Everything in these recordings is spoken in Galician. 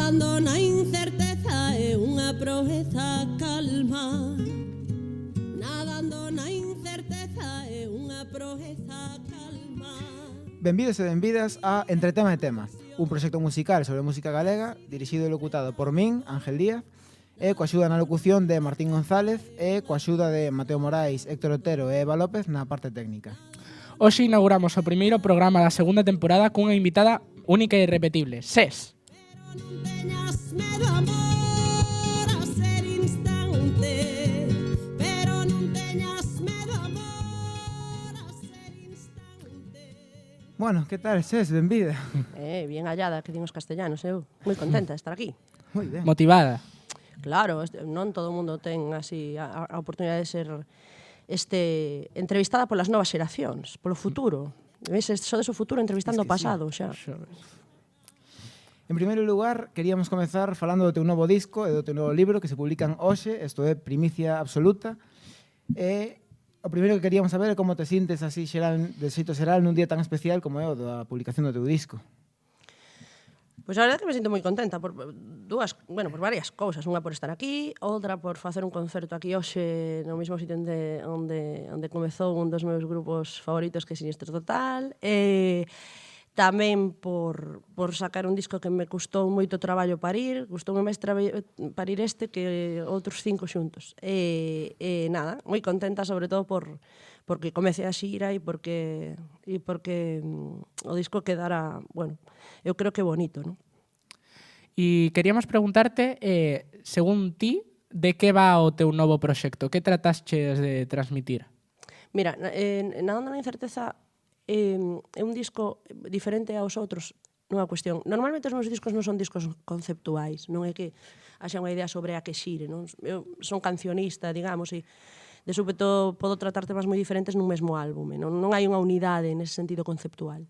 Nadando na incerteza é unha proeza calma. Nadando na incerteza é unha proeza calma. Benvidos e benvidas a Entre Tema e Tema, un proxecto musical sobre música galega dirixido e locutado por min, Ángel Díaz, e coa axuda na locución de Martín González e coa axuda de Mateo Morais, Héctor Otero e Eva López na parte técnica. Hoxe inauguramos o primeiro programa da segunda temporada cunha invitada única e irrepetible, SES. Non teñas medo, amor, a ser instante. Pero non teñas medo, amor, a ser instante. Bueno, que tal, Ses? Benvida. Bien hallada, que din os castellanos, eu moi contenta de estar aquí. Moi ben. Motivada. Claro, non todo o mundo ten así a oportunidade de ser entrevistada polas novas xeracións, polo futuro. Ves, sodes o futuro entrevistando o pasado, xa. En primeiro lugar, queríamos comezar falando do teu novo disco e do teu novo libro que se publican hoxe, isto é primicia absoluta. E o primeiro que queríamos saber é como te sintes así de xeito xeral nun día tan especial como é o da publicación do teu disco. Pois a verdade é que me sinto moi contenta por varias cousas. Unha por estar aquí, outra por facer un concerto aquí hoxe no mesmo sitio onde comezou un dos meus grupos favoritos, que é Sinistro Total. Tamén por sacar un disco que me custou moito traballo parir, gustoume máis parir este que outros 5 xuntos. Nada, moi contenta sobre todo porque comecei a xira e porque o disco quedara, bueno, eu creo que bonito, non? E queríamos preguntarte, según ti, de que va o teu novo proxecto? Que trataches de transmitir? Mira, Nadando na incerteza é un disco diferente aos outros nunha cuestión. Normalmente os meus discos non son discos conceptuais, non é que haxa unha idea sobre a que xire, non? Eu son cancionista, digamos, e de súpeto podo tratar temas moi diferentes nun mesmo álbum, non hai unha unidade nese sentido conceptual.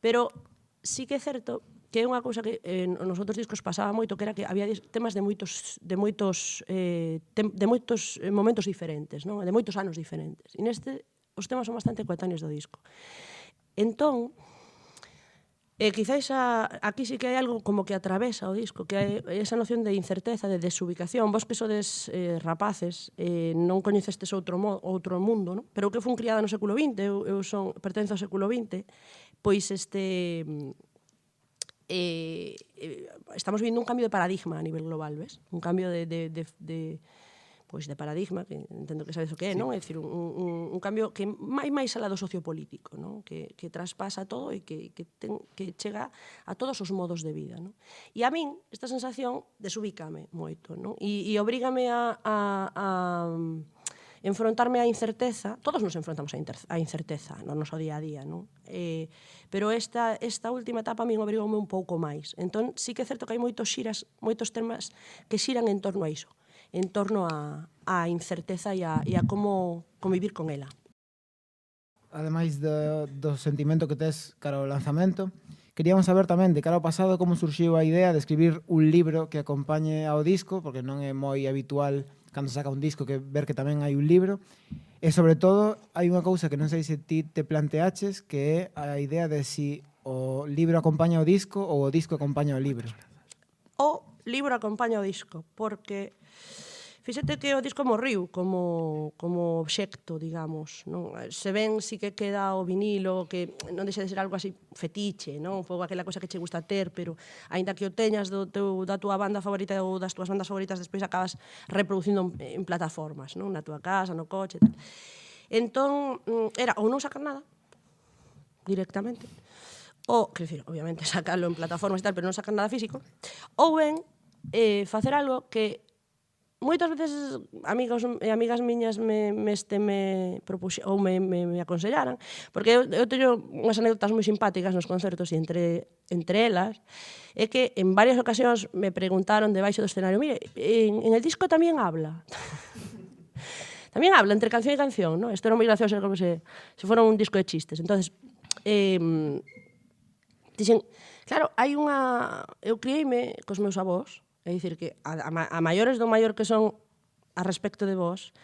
Pero sí que é certo que é unha cousa que nos outros discos pasaba moito, que era que había temas de moitos momentos diferentes, non? De moitos anos diferentes. E neste os temas son bastante coetáneos do disco. Entón, quizáis aquí sí que hai algo como que atravesa o disco, que hai esa noción de incerteza, de desubicación. Vos que sodes rapaces, non coñecestes outro mundo, non? Pero que fun criada no século XX, eu pertenzo ao século XX, pois estamos vivindo un cambio de paradigma a nivel global, ves? Un cambio de paradigma, que entendo que sabes o que é, non? É dicir, un cambio que vai máis alá do sociopolítico, non? Que traspasa todo e que chega a todos os modos de vida, non? E a min, esta sensación desubícame moito, non? E obrígame a enfrontarme á incerteza. Todos nos enfrontamos á incerteza no noso día a día, non? Pero esta última etapa a min obrigoume un pouco máis. Entón, sí que é certo que hai moitos temas que xiran en torno a iso, en torno á incerteza e a como convivir con ela. Ademais do sentimento que tes cara ao lanzamento, queríamos saber tamén de cara ao pasado como surxiu a idea de escribir un libro que acompañe ao disco, porque non é moi habitual cando saca un disco que ver que tamén hai un libro. E, sobre todo, hai unha cousa que non sei se ti te planteaches, que é a idea de si o libro acompaña o disco ou o disco acompaña o libro. O libro acompaña o disco, porque fíxate que o disco morriu como obxecto, digamos, non? Se ven, si que queda o vinilo, que non deixa de ser algo así fetiche, non? Foi aquela cosa que che gusta ter, pero aínda que o teñas da túa banda favorita ou das túas bandas favoritas, despois acabas reproducindo en plataformas, non? Na túa casa, no coche, tal. Entón, era ou non sacar nada, directamente, ou, quer dicir, obviamente, sacarlo en plataformas e tal, pero non sacar nada físico, ou ben, facer algo que moitas veces amigos e amigas miñas me aconsellaran, porque eu teño unhas anécdotas moi simpáticas nos concertos, e entre elas é que en varias ocasións me preguntaron debaixo do escenario: mire, en el disco tamén habla? Tamén habla entre canción e canción, non? Isto era moi gracioso, como se fora un disco de chistes. Entonces, dixen, claro, eu criei-me cos meus avós. É dicir, que a maiores do maior que son a respecto de vos,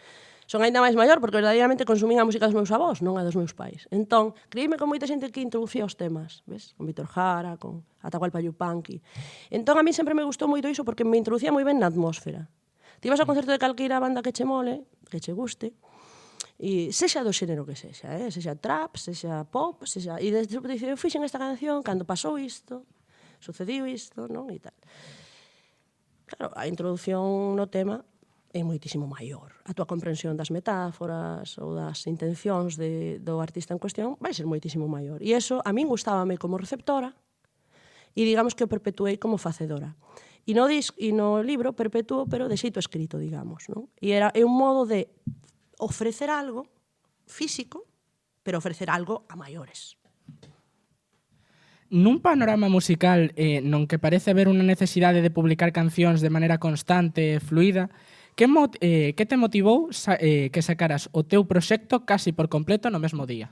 son aínda máis maior porque verdadeiramente consumín a música dos meus avós, non a dos meus pais. Entón, creíme con moita xente que introducía os temas, ves? Con Víctor Jara, con Atahualpa Yupanqui. Entón, a mí sempre me gustou moito iso porque me introducía moi ben na atmósfera. Ti vas ao concerto de calqueira banda que che mole, que che guste, e sexa do xénero que sexa, sexa trap, sexa pop, sexa... E desde o dice, eu fixen esta canción cando pasou isto, sucediu isto, non? E tal. Claro, a introducción no tema é moitísimo maior. A túa comprensión das metáforas ou das intencións do artista en cuestión vai ser moitísimo maior. E iso a min gustábame como receptora e digamos que o perpetuei como facedora. E no libro perpetuo, pero de xeito escrito, digamos. Non? E é un modo de ofrecer algo físico, pero ofrecer algo a maiores. Nun panorama musical non que parece haber unha necesidade de publicar cancións de maneira constante e fluida, que te motivou que sacaras o teu proxecto casi por completo no mesmo día?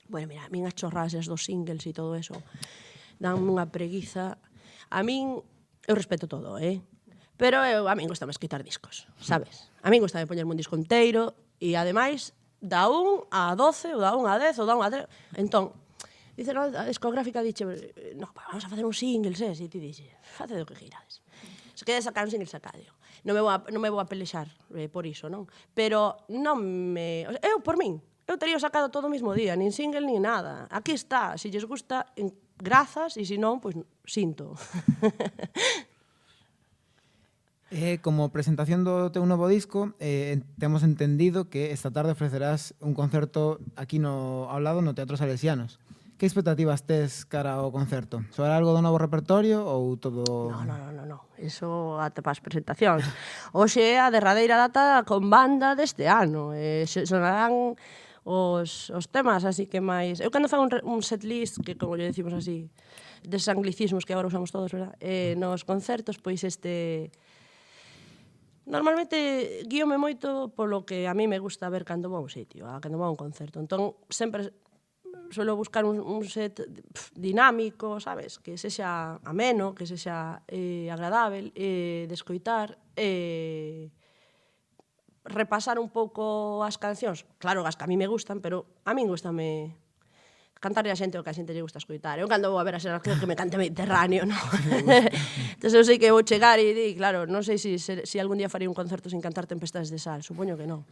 Bueno, mira, a min as chorraxas dos singles e todo eso danme unha preguiza. A min, eu respeto todo, pero a min gustame escoitar discos, sabes? A min gustame poñerme un disco inteiro e, ademais, da 1 a 12, ou da 1 a 10, ou da 1 a 3. Entón, dice, no, a discográfica dixe, no, vamos a facer un single, e ti dixe, face do que queirades. Se queres sacar un single, sacadeo. Non me vou a pelexar por iso, non? Pero non me... Eu, por min, eu teria sacado todo o mesmo día, nin single, nin nada. Aquí está, se lles gusta, grazas, e se non, pois, sinto. Como presentación do teu novo disco, temos entendido que esta tarde ofrecerás un concerto aquí ao lado no Teatro Salesianos. Que expectativas tes cara ao concerto? Soará algo do novo repertorio ou todo... No. Iso ata para as presentacións. Hoxe é a derradeira data con banda deste ano. Sonarán os temas así que máis... Eu cando fago un setlist, que como lle decimos así, des anglicismos que agora usamos todos, verdad? Nos concertos, pois normalmente guíome moito polo que a mí me gusta ver cando vou a un sitio, cando vou a un concerto. Entón, sempre suelo buscar un set dinámico, sabes? Que sexa ameno, que sexa agradável de escoitar, repasar un pouco as cancións. Claro, as que a mí me gustan, pero a min gustame cantarle a xente o que a xente lle gusta escoitar. Eu cando vou a ver a xeración que me cante Mediterráneo, non? Entón eu sei que vou chegar e di, claro, non sei se algún día farei un concerto sin cantar Tempestades de Sal. Supoño que non.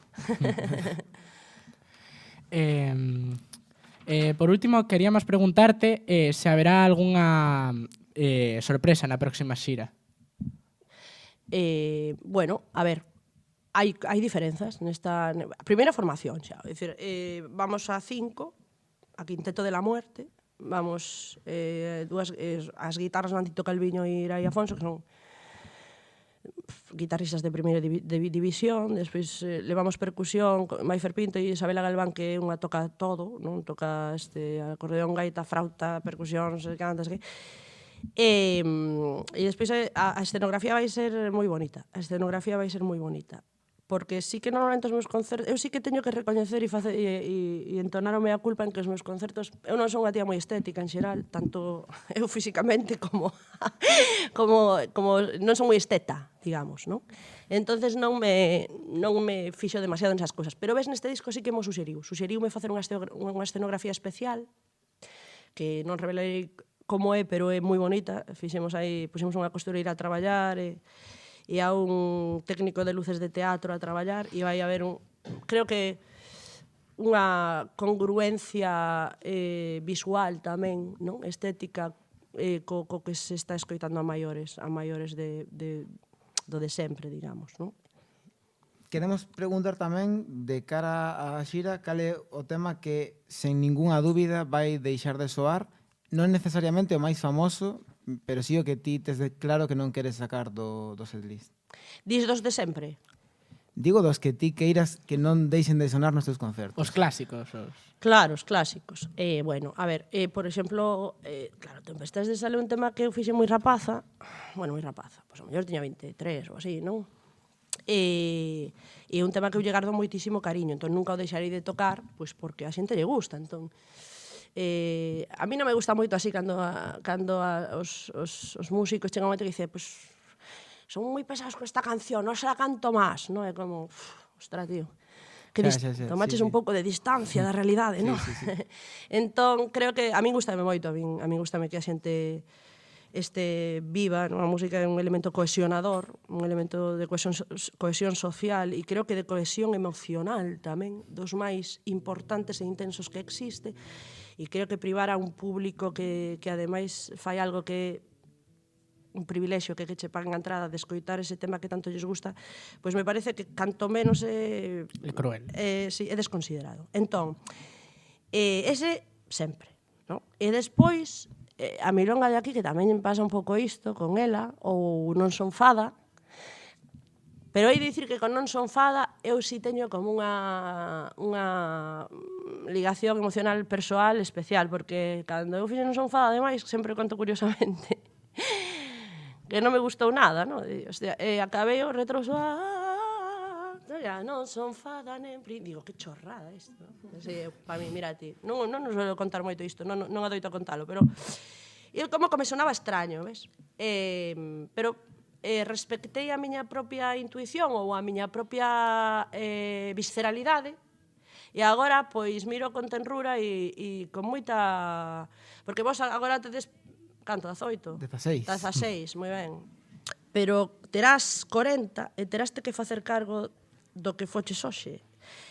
Por último, queríamos preguntarte se haberá algunha sorpresa na próxima xira. Bueno, a ver, hai diferenzas nesta... Primeira formación xa, é dicir, vamos a 5, a Quinteto de la Muerte, vamos as guitarras van Tito Calviño e Irai Afonso, que son guitarristas de primeira división, despois levamos percusión, Maifer Pinto e Isabela Galván, que unha toca todo, non? Toca acordeón, gaita, frauta, percusión, cantas, e despois a escenografía vai ser moi bonita. A escenografía vai ser moi bonita. Porque sí que normalmente os meus concertos... Eu sí que teño que recoñecer e entonar o mea culpa en que os meus concertos... Eu non son unha tía moi estética en xeral, tanto eu físicamente como non son moi esteta, digamos, non? Entonces non me fixo demasiado nesas cousas. Pero ves, neste disco sí que mo suxeriume facer unha escenografía especial, que non revelei como é, pero é moi bonita. Puxemos unha costureira a traballar e a un técnico de luces de teatro a traballar e vai haber creo que unha congruencia visual tamén, non? Estética co que se está escoitando a maiores do de sempre, digamos, non? Queremos preguntar tamén, de cara á xira, cal é o tema que, sen ningunha dúbida, vai deixar de soar, non necesariamente o máis famoso, pero sí o que ti tes claro que non queres sacar do setlist. Dis dos de sempre? Digo dos que ti queiras que non deixen de sonar nos teus concertos. Os clásicos. Claro, os clásicos. Bueno, a ver, por exemplo, claro, Tempestades de Sal é un tema que eu fixe moi rapaza, pois a mellor tiña 23 ou así, non? E un tema que eu lle gardo moitísimo cariño, entón nunca o deixarei de tocar, pois porque a xente lle gusta, entón... a mí non me gusta moito así cando os músicos chegan a un momento que dice, pues, son moi pesados con esta canción, non se la canto máis, non? É como, ostra, tío. que tomaches sí, un pouco de distancia da realidade, non? Entón, creo que a min gustame moito, a min gustame que a xente viva, non? A música é un elemento cohesionador, un elemento de cohesión social e creo que de cohesión emocional tamén, dos máis importantes e intensos que existe, e creo que privar a un público que ademais fai algo que un privilexio que che paguen a entrada de escoitar ese tema que tanto lles gusta, pois me parece que canto menos É cruel. sí, é desconsiderado. Entón, ese sempre, non? E despois, a milonga de aquí, que tamén pasa un pouco isto con ela, ou Non son fada, pero hai de dicir que con Non son fada eu si teño como unha ligación emocional persoal especial, porque cando eu fixen Non son fada, ademais, sempre conto curiosamente, que non me gustou nada, non? Hostia, acabei o retroso, non son fada nem digo, que chorrada isto, non? Para mí, mira ti, non nos suelo contar moito isto, non adoito a contalo, pero como que me sonaba extraño, ves? Pero respectei a miña propia intuición ou a miña propia visceralidade, e agora, pois, miro con tenrura e con moita... Porque vos agora tedes... Canto, 18? 16. 16, moi ben. Pero terás 40 e terás que facer cargo do que foches hoxe.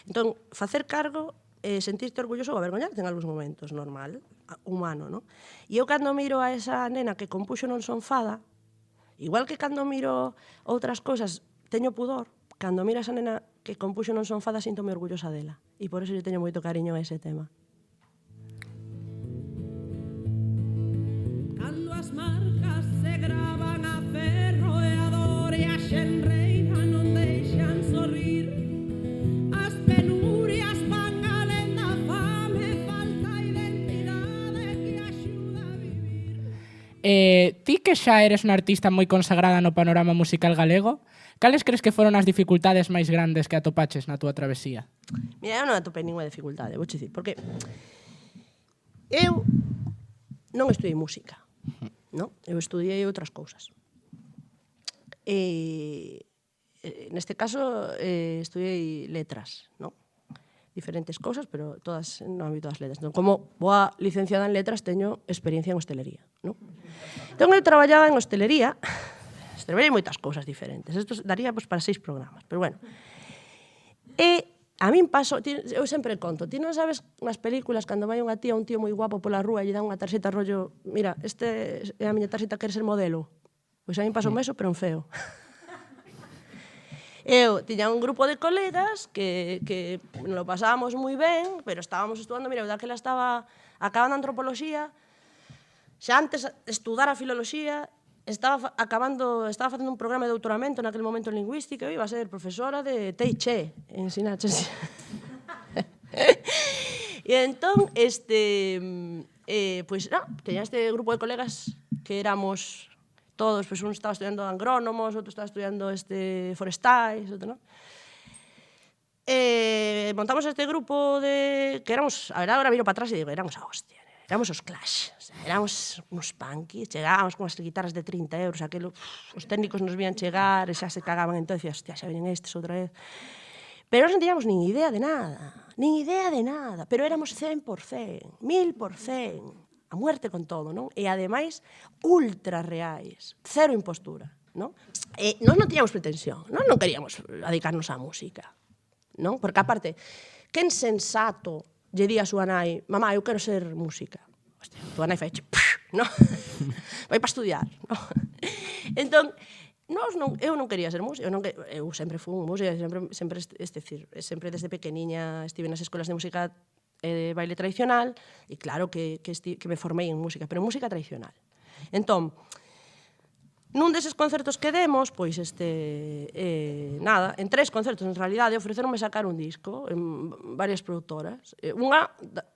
Entón, facer cargo e sentirte orgulloso ou avergoñarte en algúns momentos, normal, humano, non? E eu cando miro a esa nena que compuxo Non son fada, igual que cando miro outras cousas teño pudor, cando miro a esa nena que compuxo Non son fada síntome orgullosa dela. E por eso lle teño moito cariño a ese tema. Cando as marcas se gravan a ferro e a dor e a xenreira non deixan sorrir, as penurias van alén da fame, falta identidade que axuda a vivir. Ti que xa eres unha artista moi consagrada no panorama musical galego, cales crees que foron as dificultades máis grandes que atopaches na túa travesía? Mira, eu non atopei ninguna dificultade, vou dicir, porque eu non estudei música. No? Eu estudiei outras cousas. Neste caso, estudiei letras, no? Diferentes cousas, pero todas no ámbito das letras. Entón, como boa licenciada en letras, teño experiencia en hostelería. No? Entón, eu traballaba en hostelería, traballei moitas cousas diferentes. Isto daría para 6 programas, pero bueno. E a min paso, eu sempre conto, ti non sabes nas películas cando vai unha tía ou un tío moi guapo pola rúa e lle dan unha tarxeta rollo, mira, este é a miña tarxeta, queres ser modelo? Pois a min pasou eso, pero en feo. Eu tiña un grupo de colegas que nos lo pasábamos moi ben, pero estábamos estudando, mira, eu daquela estaba acabando antropoloxía, xa antes de estudar a filoloxía, estaba facendo un programa de doutoramento naquele momento en lingüística, eu iba a ser profesora de Teiche, ensinaches. E entón, pois, teña este grupo de colegas que éramos todos, pois un estaba estudiando agrónomos, outro estaba estudiando forestais, outro, non? Montamos este grupo que éramos, a verdade, agora miro para atrás e digo, éramos a hostia. Éramos os Clash, o sea, éramos uns punky, chegábamos con as guitarras de 30 euros, aquilo, os técnicos nos vían chegar e xa se cagaban, entón, decía, hostia, xa vienen estes outra vez. Pero non teníamos nin idea de nada, pero éramos 100%, 1000%, a muerte con todo, non? E ademais, ultra reais, cero impostura, non? E nós non tiñamos pretensión, non queríamos dedicarnos á música, non? Porque aparte, quen sensato lle di a súa nai, mamá, eu quero ser música. Hostia, túa nai faiche, non? Vai para estudiar, non? Entón, eu non quería ser música, eu sempre fui música, sempre desde pequeniña estive nas escolas de música de baile tradicional, e claro que me formei en música, pero en música tradicional. Entón, nun deses concertos que demos, pois nada, en 3 concertos, en realidade, ofreceronme sacar un disco en varias produtoras. Unha,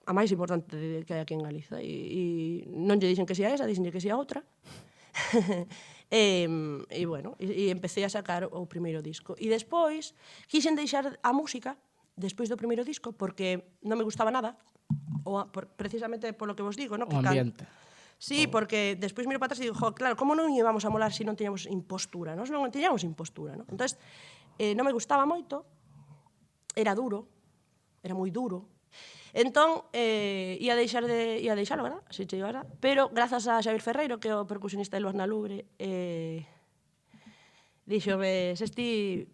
a máis importante que hai aquí en Galiza, e non lle dixen que si a esa, dixenlle que si a outra. E bueno, e empecé a sacar o primeiro disco. E despois, quixen deixar a música, despois do primeiro disco, porque non me gustaba nada, precisamente polo que vos digo, no? O ambiente. Sí, porque despois miro para atrás e digo, claro, como non íbamos a molar se non tiñamos impostura? Nós non tiñamos impostura, non? Entón, non me gustaba moito, era duro, era moi duro. Entón, ia deixalo, verdad? Así che digo, verdad? Pero, grazas a Xavier Ferreiro, que é o percusionista de Los na Lubre, díxome, ti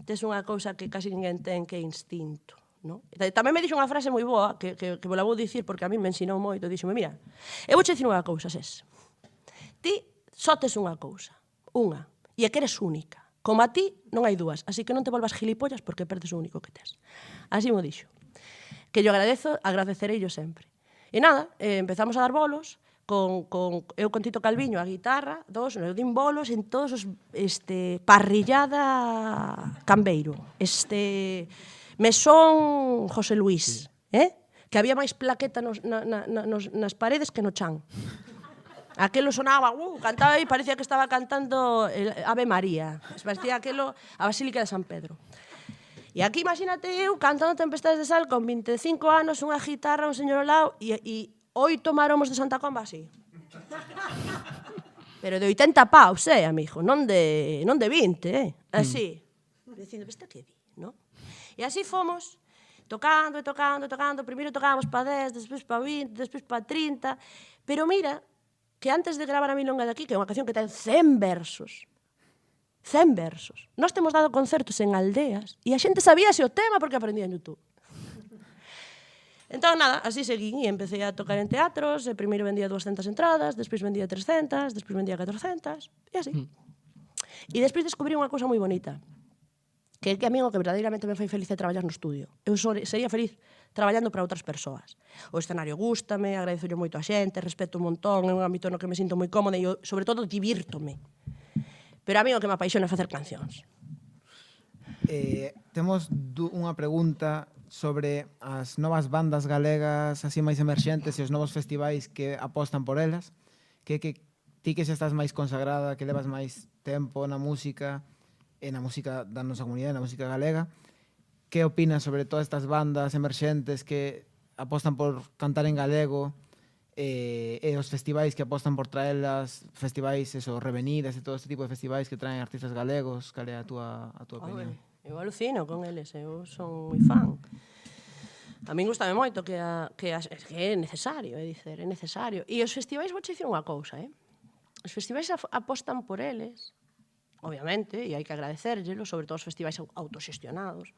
tes unha cousa que casi ninguén ten, que é instinto. No? Tamén me dixo unha frase moi boa, que vos la vou dicir porque a mí me ensinou moito. Díxome, mira, eu vou che dicir unha cousa, Sés. Ti só tes unha cousa, unha, e é que eres única. Como a ti, non hai dúas, así que non te volvas gilipollas porque perdes o único que tes. Así mo dixo. Que yo agradecerei yo sempre. E nada, empezamos a dar bolos, eu con Tito Calviño a guitarra, eu din bolos en todos os parrillada Cambeiro, mesón José Luís, que había máis plaqueta nas paredes que no chan. Aquelo sonaba, cantaba e parecía que estaba cantando Ave María. Parecía aquelo a Basílica de San Pedro. E aquí, imagínate eu, cantando Tempestades de Sal con 25 anos, unha guitarra, un señor ao lado, e 8 maromos de Santa Comba así. Pero de 80 paus, amigo, non de 20, así. Dicindo, veste que di, non? E así fomos, tocando, primeiro tocábamos pa 10, despois pa 20, despois pa 30, pero mira, que antes de gravar a Milonga de aquí, que é unha canción que ten 100 versos, 100 versos. Nós temos dado concertos en aldeas e a xente sabíase o tema porque aprendía en YouTube. Entón, nada, así seguín e empecé a tocar en teatros, e primeiro vendía 200 entradas, despois vendía 300, despois vendía 400, e así. E despois descubrí unha cousa moi bonita, que a mí o que verdadeiramente me fai feliz é traballar no estudio. Eu sería feliz traballando para outras persoas. O escenario gústame, agradezo moito a xente, respeto un montón, é un ámbito no que me sinto moi cómoda e, sobre todo, divírtome. Pero a mí o que me apaixona é facer cancións. Temos unha pregunta sobre as novas bandas galegas así máis emerxentes e os novos festivais que apostan por elas. Ti que xa estás máis consagrada, que levas máis tempo na música, e na música da nosa comunidade, na música galega, que opinas sobre todas estas bandas emerxentes que apostan por cantar en galego e os festivais que apostan por traelas, festivais, Revenidas e todo este tipo de festivais que traen artistas galegos? Cal é a túa opinión? Eu alucino con eles, eu son moi fan. A min gustame moito que é necesario, é necesario. E os festivais, vou dicir unha cousa, os festivais apostan por eles, obviamente, e hai que agradecerllelo, sobre todo os festivais autoxestionados,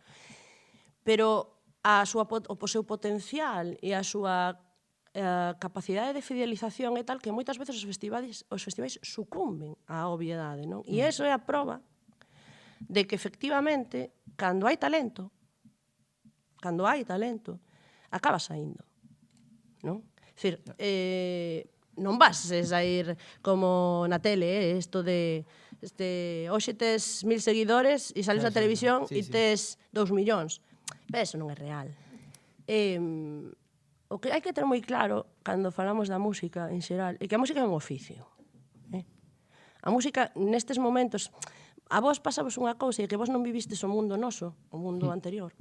pero o seu potencial e a súa capacidade de fidelización é tal que moitas veces os festivais sucumben á obviedade, non? E iso é a proba de que, efectivamente, cando hai talento, acaba saindo, non? É dicir, non vas sair como na tele, isto de hoxe tes 1000 seguidores e sales na televisión e tes 2 millóns. Eso non é real. O que hai que ter moi claro cando falamos da música en xeral é que a música é un oficio. A música, nestes momentos, a vos pasavos unha cousa e que vos non vivistes o mundo noso, o mundo anterior.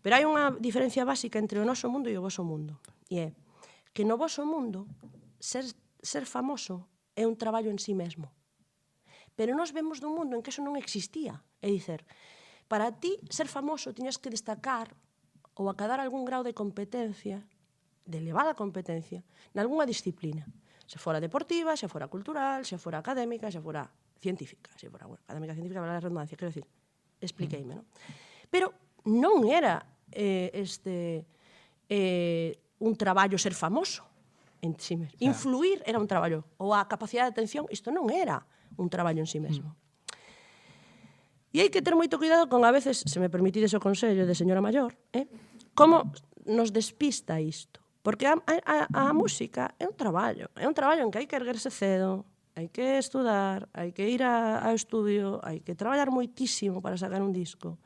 Pero hai unha diferencia básica entre o noso mundo e o voso mundo. E é que no voso mundo ser famoso é un traballo en sí mesmo. Pero nós vemos dun mundo en que eso non existía. É dicer, para ti ser famoso tiñas que destacar ou acadar algún grau de competencia, de elevada competencia, nalgúna disciplina. Se fora deportiva, se fora cultural, se fora académica, se fora científica. Se fora, académica, científica, vale a redundancia, quero dicir, expliqueime, non? Pero non era un traballo ser famoso en sí mesmo. Influir era un traballo. Ou a capacidade de atención, isto non era un traballo en sí mesmo. E hai que ter moito cuidado con, a veces, se me permitides o consello de señora maior, como nos despista isto. Porque a música é un traballo en que hai que erguerse cedo, hai que estudar, hai que ir ao estudio, hai que traballar moitísimo para sacar un disco.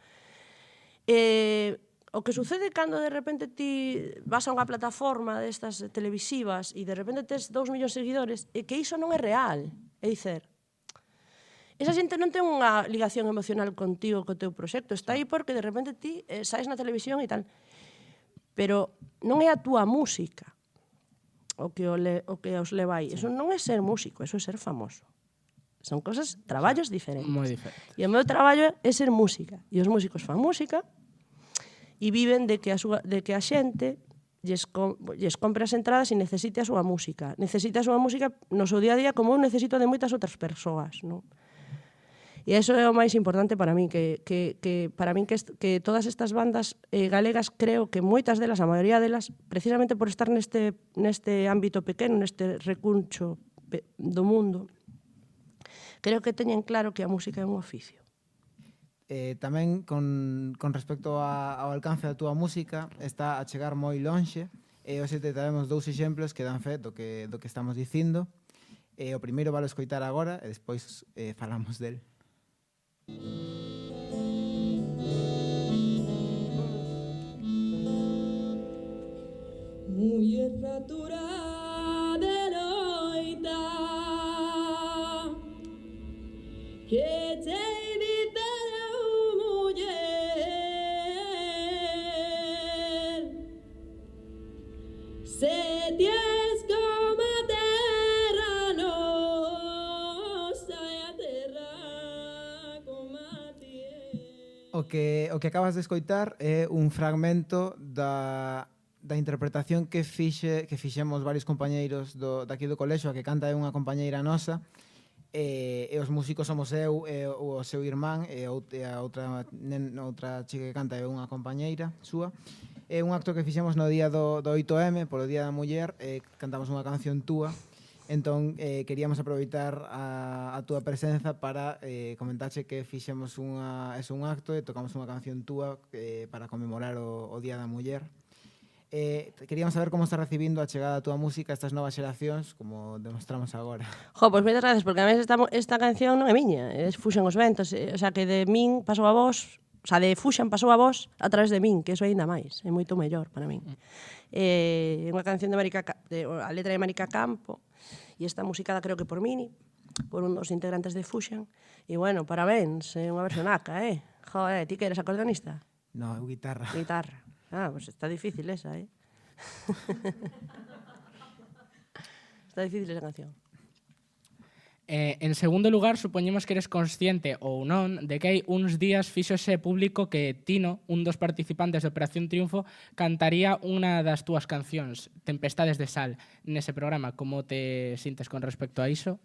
O que sucede cando de repente ti vas a unha plataforma destas televisivas e de repente tes 2 millóns de seguidores é que iso non é real. É dicer, esa xente non ten unha ligación emocional contigo, co teu proxecto, está aí porque de repente ti saes na televisión e tal. Pero non é a túa música o que os leva aí. Eso non é ser músico, eso é ser famoso. Son cosas, traballos diferentes. Moi diferentes. E o meu traballo é ser música. E os músicos fan música e viven de que a xente lles compre as entradas e necesite a súa música. Necesite a súa música no seu día a día como eu necesito de moitas outras persoas, non? E iso é o máis importante para min, que todas estas bandas galegas, creo que moitas delas, a maioría delas, precisamente por estar neste ámbito pequeno, neste recuncho do mundo, creo que teñen claro que a música é un oficio. Tamén con respecto ao alcance da túa música está a chegar moi lonxe e hoxe te traemos 2 exemplos que dan fe do que estamos dicindo. O primeiro vale escoitar agora e despois falamos del. Muller ratura de noita que te dicera muller se ties como a terra nosa e a terra como a ti. O que acabas de escoitar é un fragmento da interpretación que fixemos varios compañeiros daqui do colexo, a que canta é unha compañeira nosa, e os músicos somos eu e o seu irmán, e a outra chica que canta é unha compañeira súa. É un acto que fixemos no día do 8M, polo Día da Muller, cantamos unha canción túa. Entón, queríamos aproveitar a túa presenza para comentarche que fixemos un acto e tocamos unha canción túa para conmemorar o Día da Muller. Queríamos saber como está recibindo a chegada da túa música a estas novas xeracións, como demostramos agora. Pois moitas gracias, porque a mí esta canción non é miña, é Fuxan os ventos, o sea, que de min pasou a vos, o sea, de Fuxan pasou a vos a través de min, que iso é ainda máis, é moito mellor para min. É unha canción a letra de Marica Campo, e está musicada creo que por Mini, por un dos integrantes de Fuxan, e bueno, parabéns, é unha versionaca, Joder, ti que eres acordeonista? No, eu guitarra. Guitarra. Pues está difícil esa, Está difícil esa canción. En segundo lugar, supoñemos que eres consciente ou non de que hai uns días fíxose público que Tino, un dos participantes de Operación Triunfo, cantaría unha das túas cancións, Tempestades de Sal, nese programa. Como te sintes con respecto a iso?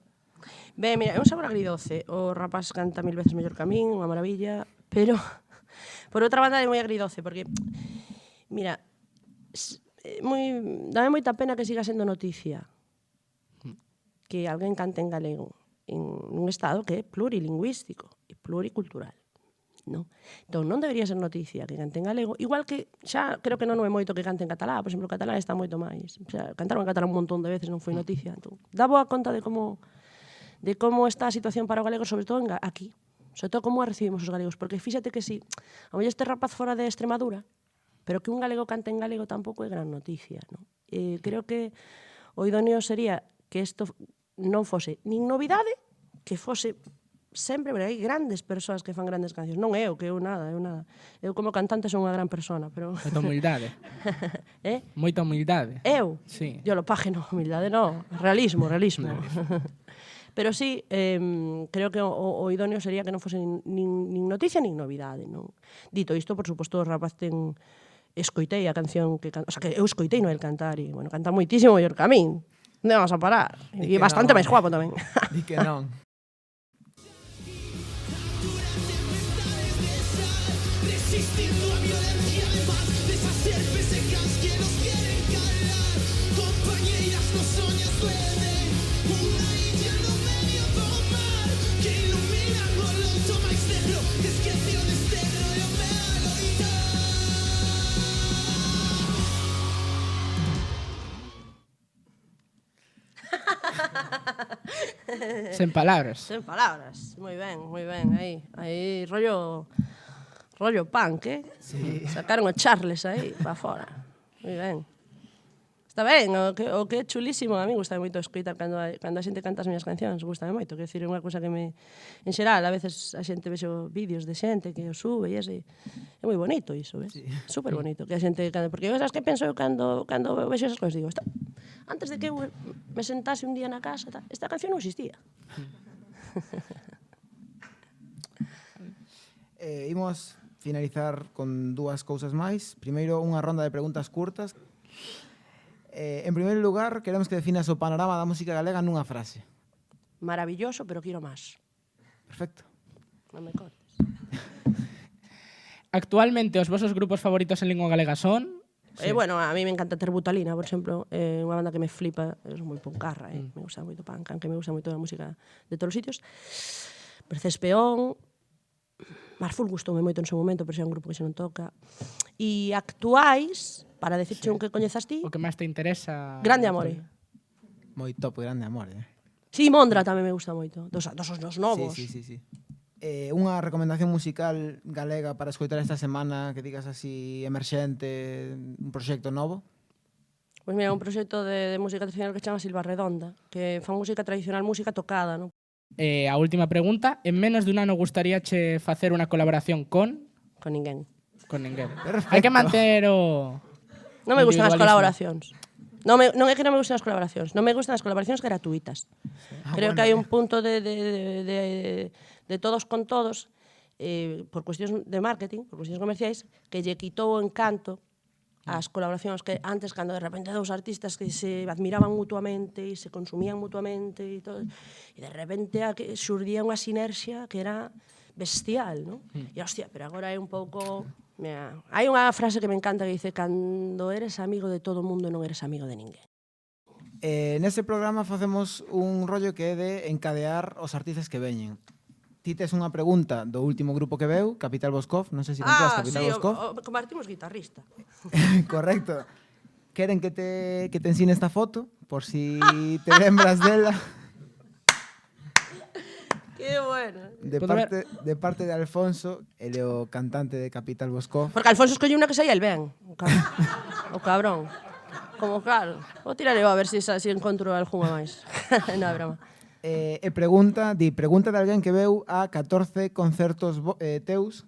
Ben, mira, é un sabor agridoce. O rapaz canta 1000 veces mellor que a min, unha maravilla, pero por outra banda é moi agridoce, porque mira, dame moita pena que siga sendo noticia que alguén cante en galego en un estado que é plurilingüístico e pluricultural. Non? Entón, non debería ser noticia que cante en galego, igual que xa creo que non é moito que cante en catalá, por exemplo, o catalán está moito máis. O sea, cantaron en catalán un montón de veces, non foi noticia. Entón, dá boa conta de como está a situación para o galego, sobre todo aquí. Sobre todo como a recibimos os galegos, porque fíxate que si a mellor este rapaz fora de Extremadura, pero que un galego cante en galego tampouco é gran noticia, non? Creo que o idóneo sería que isto non fose nin novidade, que fose sempre, pero hai grandes persoas que fan grandes cancións. Non eu, que eu nada. Eu como cantante son unha gran persona, pero... Moita humildade. Moita humildade. Eu? Sí. Yo lo paje, no, humildade no. Realismo. Pero sí, creo que o idóneo sería que non fose nin noticia nin novidade, non? Dito isto, por suposto, o rapaz escoitei a canción que canta, o sea, que eu escoitei no el cantar e, bueno, canta moitísimo mellor que a min. Onde vamos a parar? E bastante máis guapo tamén. Di que non. Resistiendo a violencia de paz, de esas serpes secas que nos quieren calar. Compañeras, los sueños duermen, una illa no medio do mar, que ilumina o luto máis negro, que esqueció o desterro e o medo Sen palabras. Sen palabras. Moi ben, aí rollo punk, Sí. Sacaron o Charles aí para fora. Moi ben. Está ben, o que é chulísimo, a mí gustame moito escoitar cando a xente canta as miñas cancións, gustame moito, quer dicir, é unha cousa que me... En xeral, a veces a xente vexo vídeos de xente que o sube e ese... É moi bonito iso, ves? Sí. Super bonito que a xente... Porque, sabes que penso eu cando vexo esas cousas? Digo, antes de que eu me sentase un día na casa, esta canción non existía. finalizar con dúas cousas máis. Primeiro, unha ronda de preguntas curtas. En primeiro lugar, queremos que definas o panorama da música galega nunha frase. Maravilloso, pero quiero más. Perfecto. Non me cortes. Actualmente, os vosos grupos favoritos en lingua galega son... Bueno, a mí me encanta Terbutalina, por exemplo, unha banda que me flipa, é moi puncarra, me gusta moito punk, aunque me gusta moito a música de todos os sitios. Mercedes Peón, Marful gustoume moito en seu momento, pero xa é un grupo que xa non toca. E actuais, para decirche un que coñezas ti, O que máis te interesa... Grande Amore. Moi top, Grande Amor, Sí, Mondra tamén me gusta moito, dos novos. Sí. Unha recomendación musical galega para escoitar esta semana que digas así emerxente, un proxecto novo? Pois mira, un proxecto de música tradicional que chama Silva Redonda, que fan música tradicional, música tocada, non? A última pregunta. En menos dun ano gustaríache facer unha colaboración con... Con ninguén. Con ninguén. Perfecto. Hai que manter o... Non me gustan as individualismo. colaboracións. Non é que non me gustan as colaboracións, non me gustan as colaboracións gratuitas. Creo que hai un punto de todos con todos, por cuestións de marketing, por cuestións comerciais, que lle quitou o encanto ás colaboracións que antes, cando de repente dous artistas que se admiraban mutuamente e se consumían mutuamente e todo, e de repente xurdía unha sinerxia que era bestial, non? E hostia, pero agora é un pouco... Mira, hai unha frase que me encanta que dice: cando eres amigo de todo o mundo non eres amigo de ninguén. Neste programa facemos un rollo que é de encadear os artistas que veñen. Ti tes unha pregunta do último grupo que veu, Capital Boscov, non sei se controlas Capital Boscov. Compartimos guitarrista. Correcto. Queren que te ensine esta foto, por si te lembras dela. Qué bueno. De parte de Alfonso, ele é o cantante de Capital Boscov. Porque Alfonso escolleu unha que saía el ben. O cabrón. Como claro. Vou tirarle a ver se encontro algunha máis. Non, é broma. Pregunta de alguén que veu a 14 concertos teus.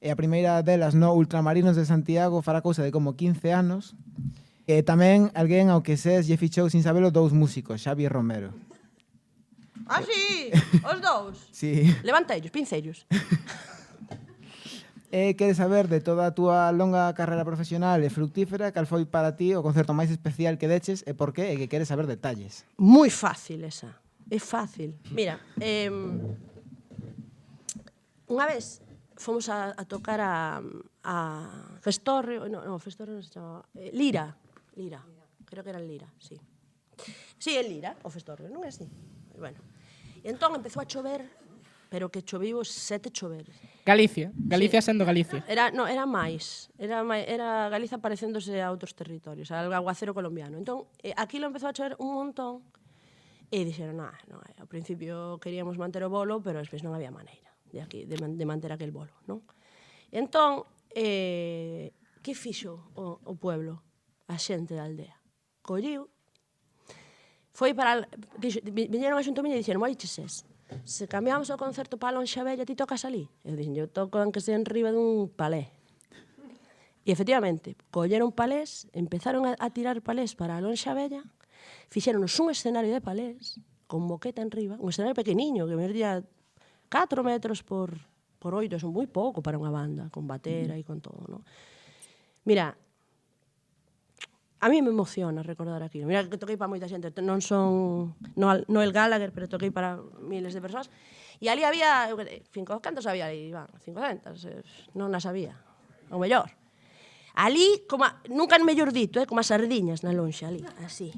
E a primeira delas no Ultramarinos de Santiago fará cousa de como 15 anos. E tamén alguén ao que ses lle fichou sin sabelo dous músicos, Xavi e Romero. Ah, sí? Os dous? Sí. Levanta ellos, pincellos. Queres saber de toda a túa longa carreira profesional e fructífera cal foi para ti o concerto máis especial que deches e por qué, e que queres saber detalles. Moi fácil esa. É fácil. Mira, unha vez fomos a tocar a Festorrio, no, Festorrio non se chamaba, Lira, creo que era Lira, sí. Sí, é Lira, o Festorrio, non é así? Bueno, e entón empezou a chover, pero que choviu 7 choveres. Galicia sendo Galicia. Era máis. Era Galiza parecéndose a outros territorios, al aguacero colombiano. Entón, aquilo empezou a chover un montón e dixeron, non, ao principio queríamos manter o bolo, pero despois non había maneira de manter aquel bolo, non? Entón, que fixo o pueblo, a xente da aldea? Colliu, foi para... Viñeron a xunto miña e dixeron, oiches, se cambiamos o concerto para a Lonxa Bella, ti tocas ali? Eu dixen, eu toco aunque sea en riba dun palé. E efectivamente, colleron palés, empezaron a tirar palés para a Lonxa Bella, fixéronos un escenario de palés, con moqueta en riba, un escenario pequeniño, que medía 4 metros por 8, é moi pouco para unha banda, con batera e con todo, non? Mira, a mí me emociona recordar aquilo. Mira que toquei para moita xente, non son Noel Gallagher, pero toquei para miles de persoas. E ali había, cantos había ali? 500, non as había, o mellor. Ali, nunca mellor dito, como as sardiñas na lonxa, ali, así.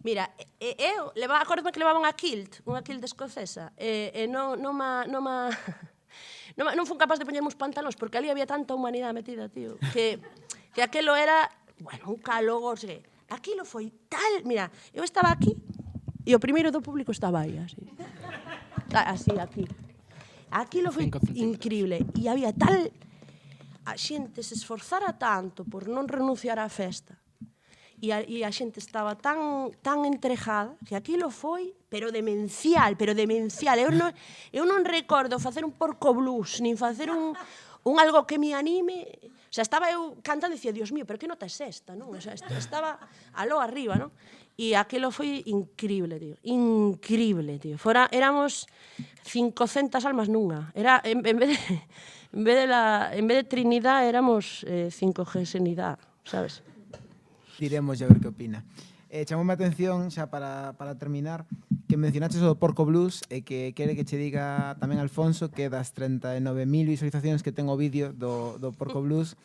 Mira, eu, acordo que levaban unha kilt escocesa, e non fun capaz de poñerme uns pantalóns, porque ali había tanta humanidade metida, tío, que aquelo era... Bueno, un calor, sei. Aquilo foi tal... Mira, eu estaba aquí e o primeiro do público estaba aí, así. Así, aquí. Aquilo foi increíble. E había tal... A xente se esforzara tanto por non renunciar á festa. E a xente estaba tan entregada que aquilo foi, pero demencial. Eu non recordo facer un porco blues, nin facer un algo que me anime... O sea, estaba eu cantando e dicía, Dios mío, pero que nota é esta, non? O sea, estaba aló arriba, non? E aquilo foi increíble, tío. Increíble, tío. Éramos 500 almas nunha. En vez de... En vez de Trinidad éramos 5G Sanidad, sabes? Diremos a ver que opina. Chamoume a atención, xa para terminar, que mencionaches o do Porco Blues e que quere que che diga tamén Alfonso que das 39.000 visualizacións que ten o vídeo do Porco Blues,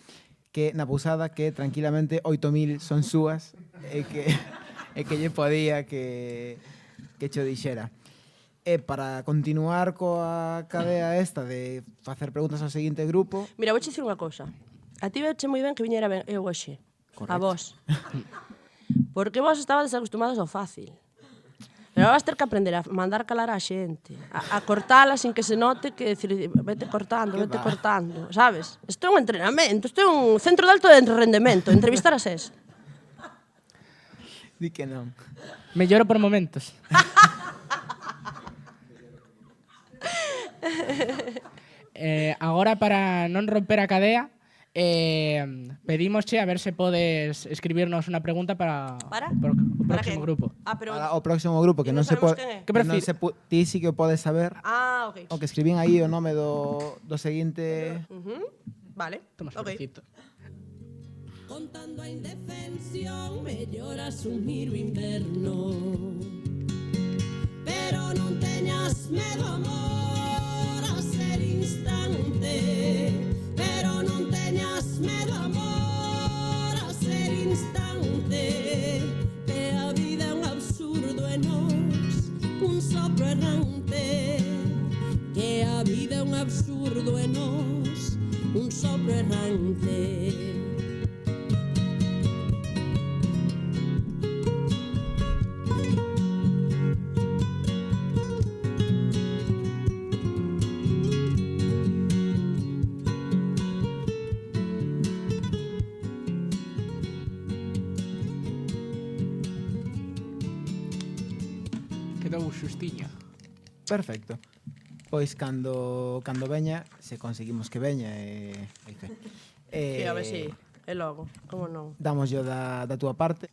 que na pousada que tranquilamente 8.000 son súas e que lle podía que cho dixera. E para continuar coa cadea esta de facer preguntas ao seguinte grupo, Mira, vou dicir unha cousa. A ti veche moi ben que viñera ben eu hoxe. A vos. Porque vos estabades acostumados ao fácil. Pero vas ter que aprender a mandar calar a xente, a cortala sin que se note, que decir, vete cortando, sabes? Isto é un entrenamento, isto é un centro de alto rendemento, entrevistar a SES. di que non. Melloro por momentos. Agora, para non romper a cadea, pedímosche a ver se podes escribirnos unha pregunta para o próximo grupo. Pero... Para o próximo grupo, que E non se sabemos pode... quen é? Que prefires? Ti sí que o podes saber, Ok. o que escribín aí o nome do seguinte... Vale, Toma, ok. sobrecito. Contando a indefensión, mellor asumir o inverno. Pero non teñas medo, amor, a ser instante. Pero non teñas medo, amor, a ser instante. Que a vida é un absurdo e nos un sopro errante. Que a vida é un absurdo e nos un sopro errante. Quedou xustiño. Perfecto. Pois cando veña, se conseguimos que veña, Que a ver si é logo, como non. damos yo da túa parte.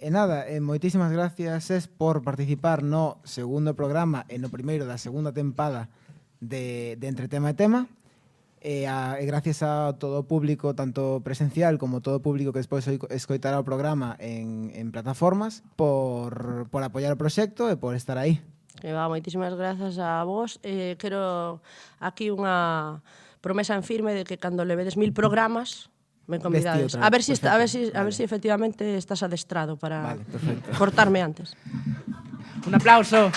Nada, moitísimas gracias por participar no segundo programa e no primeiro da segunda tempada de Entre Tema e Tema. E gracias a todo o público, tanto presencial como todo o público que despois escoitará o programa en plataformas, por apoiar o proxecto e por estar aí. Moitísimas grazas a vos. Quero aquí unha promesa en firme de que cando levedes 1000 programas me convidades. Vesti outra, A ver si perfecto. a ver si efectivamente estás adestrado para Vale, perfecto. cortarme antes. Un aplauso.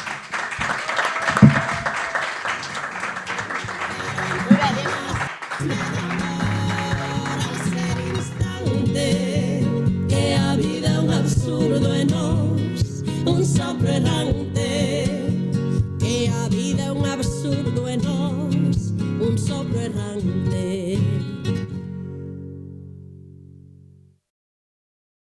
Ser instante, que a vida é un absurdo e nos un sopro errante. Que a vida é un absurdo e nos un sopro errante.